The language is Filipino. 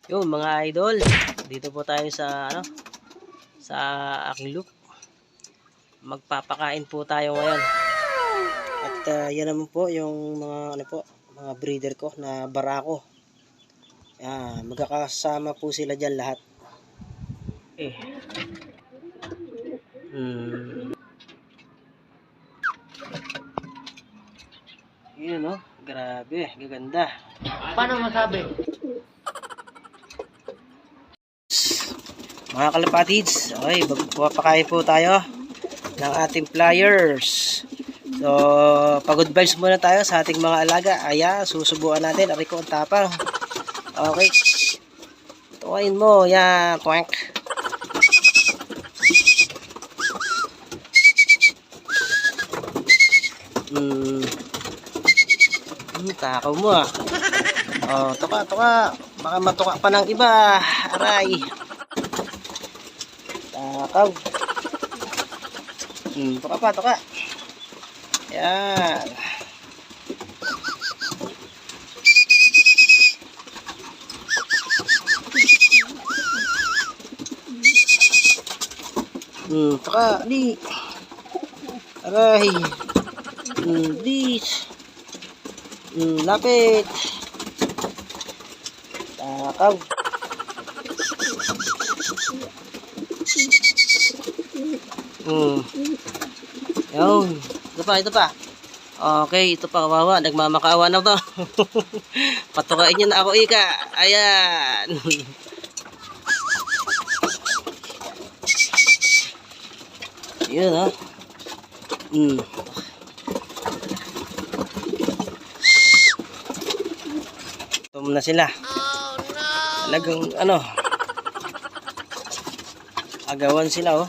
Yung mga idol, dito po tayo sa sa aking loop. Magpapakain po tayo ngayon. At yan naman po yung mga breeder ko na barako. Yan, magkakasama po sila diyan lahat. Eh. Yun grabe, gaganda. Paano masabi? Mga kalapatids, okay, magpapakain po tayo ng ating pliers. So, pag-good vibes muna tayo sa ating mga alaga. Ayan, susubukan natin. Ari ko ang tapang. Okay. Tuwain mo. Yan, twank. Takaw mo ah. Oh, tuka. Baka matuka pa ng iba. Aray. Takaw. Tuka. Yan. Tuka, di. Aray. Dis. Lapit. Takaw. Yun. Ito pa. Okay, ito pa kawawa. Nagmamakaawa na to. Patukain niyo na ako, Ika. Ayan. Yun, ha. Tum na sila. Oh, no. Talagang, agawan sila, oh.